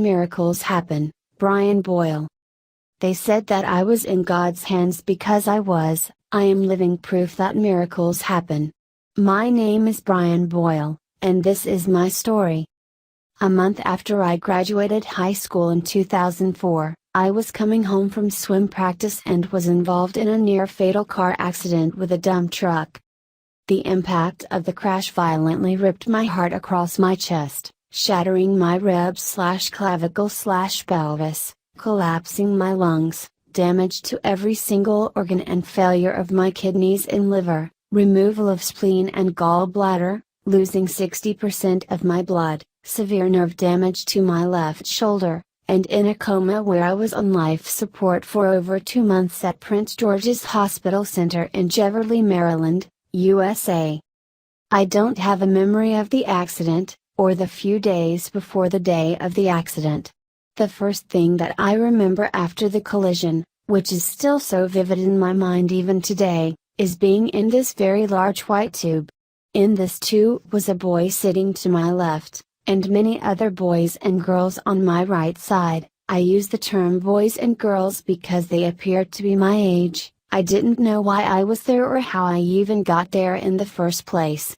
miracles happen, Brian Boyle. They said that I was in God's hands because I am living proof that miracles happen. My name is Brian Boyle, and this is my story. A month after I graduated high school in 2004, I was coming home from swim practice and was involved in a near-fatal car accident with a dump truck. The impact of the crash violently ripped my heart across my chest, shattering my ribs/clavicle/pelvis, collapsing my lungs, damage to every single organ and failure of my kidneys and liver, removal of spleen and gallbladder, losing 60% of my blood, severe nerve damage to my left shoulder, and in a coma where I was on life support for over 2 months at Prince George's Hospital Center in Cheverly, Maryland, USA. I don't have a memory of the accident, or the few days before the day of the accident. The first thing that I remember after the collision, which is still so vivid in my mind even today, is being in this very large white tube. In this tube was a boy sitting to my left, and many other boys and girls on my right side. I use the term boys and girls because they appeared to be my age. I didn't know why I was there or how I even got there in the first place.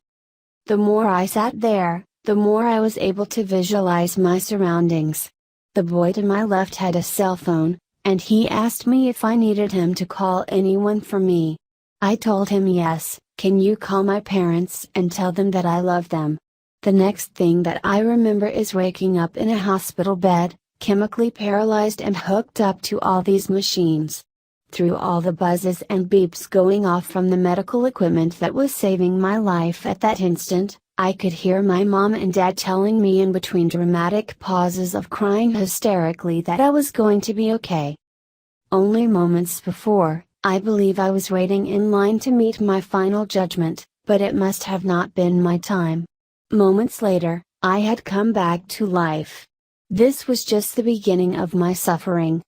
The more I sat there, the more I was able to visualize my surroundings. The boy to my left had a cell phone, and he asked me if I needed him to call anyone for me. I told him yes. Can you call my parents and tell them that I love them? The next thing that I remember is waking up in a hospital bed, chemically paralyzed and hooked up to all these machines. Through all the buzzes and beeps going off from the medical equipment that was saving my life at that instant, I could hear my mom and dad telling me in between dramatic pauses of crying hysterically that I was going to be okay. Only moments before, I believe I was waiting in line to meet my final judgment, but it must have not been my time. Moments later, I had come back to life. This was just the beginning of my suffering.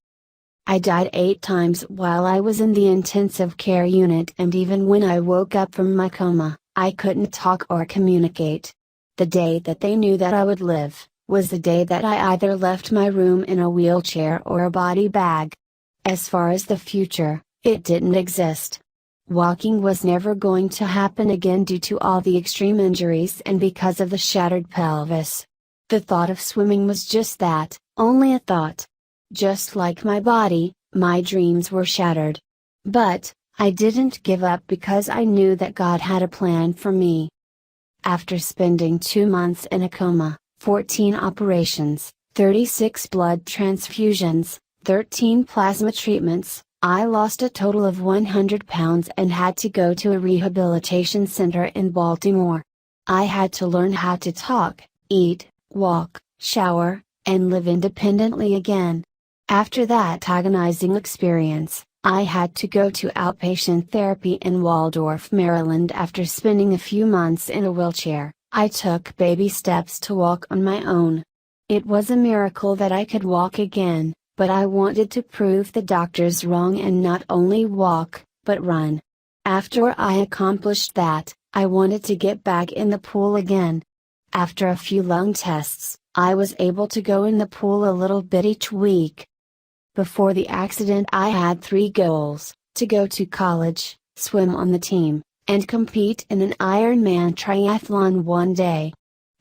I died 8 times while I was in the intensive care unit, and even when I woke up from my coma, I couldn't talk or communicate. The day that they knew that I would live, was the day that I either left my room in a wheelchair or a body bag. As far as the future, it didn't exist. Walking was never going to happen again due to all the extreme injuries and because of the shattered pelvis. The thought of swimming was just that, only a thought. Just like my body, my dreams were shattered. But, I didn't give up because I knew that God had a plan for me. After spending 2 months in a coma, 14 operations, 36 blood transfusions, 13 plasma treatments, I lost a total of 100 pounds and had to go to a rehabilitation center in Baltimore. I had to learn how to talk, eat, walk, shower, and live independently again. After that agonizing experience, I had to go to outpatient therapy in Waldorf, Maryland. After spending a few months in a wheelchair, I took baby steps to walk on my own. It was a miracle that I could walk again, but I wanted to prove the doctors wrong and not only walk, but run. After I accomplished that, I wanted to get back in the pool again. After a few lung tests, I was able to go in the pool a little bit each week. Before the accident I had 3 goals: to go to college, swim on the team, and compete in an Ironman triathlon one day.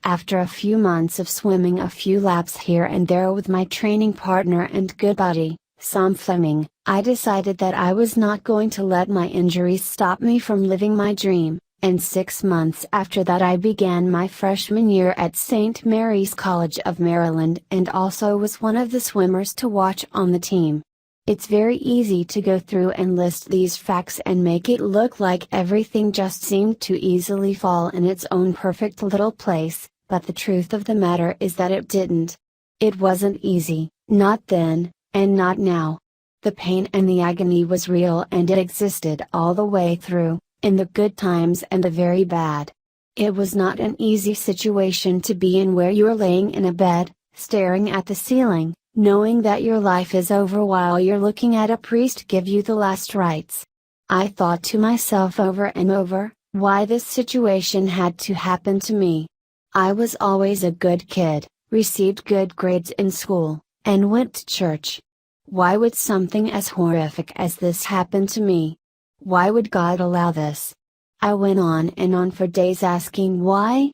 After a few months of swimming a few laps here and there with my training partner and good buddy, Sam Fleming, I decided that I was not going to let my injuries stop me from living my dream, and 6 months after that I began my freshman year at St. Mary's College of Maryland and also was one of the swimmers to watch on the team. It's very easy to go through and list these facts and make it look like everything just seemed to easily fall in its own perfect little place, but the truth of the matter is that it didn't. It wasn't easy, not then, and not now. The pain and the agony was real and it existed all the way through, in the good times and the very bad. It was not an easy situation to be in where you're laying in a bed, staring at the ceiling, knowing that your life is over while you're looking at a priest give you the last rites. I thought to myself over and over, why this situation had to happen to me. I was always a good kid, received good grades in school, and went to church. Why would something as horrific as this happen to me? Why would God allow this? I went on and on for days asking why.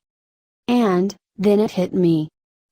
And, then it hit me.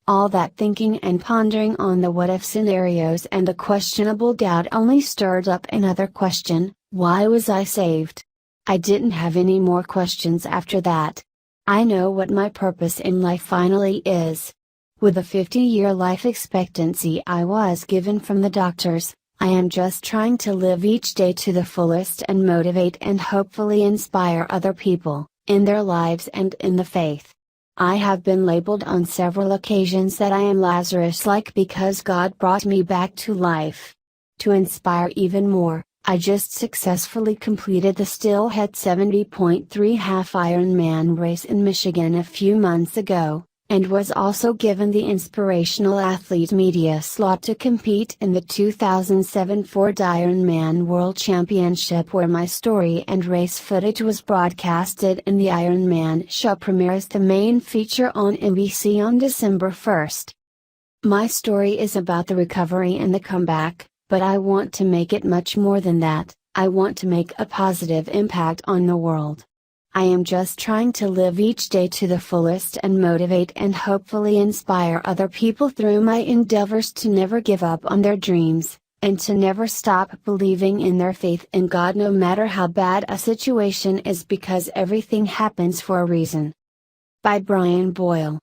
All that thinking and pondering on the what if scenarios and the questionable doubt only stirred up another question: why was I saved? I didn't have any more questions after that. I know what my purpose in life finally is. With a 50-year life expectancy I was given from the doctors, I am just trying to live each day to the fullest and motivate and hopefully inspire other people, in their lives and in the faith. I have been labeled on several occasions that I am Lazarus-like because God brought me back to life. To inspire even more, I just successfully completed the Steelhead 70.3 half Ironman race in Michigan a few months ago, and was also given the Inspirational Athlete Media slot to compete in the 2007 Ford Ironman World Championship, where my story and race footage was broadcasted in the Ironman show premieres, the main feature on NBC on December 1st. My story is about the recovery and the comeback, but I want to make it much more than that. I want to make a positive impact on the world. I am just trying to live each day to the fullest and motivate and hopefully inspire other people through my endeavors to never give up on their dreams, and to never stop believing in their faith in God no matter how bad a situation is, because everything happens for a reason. By Brian Boyle.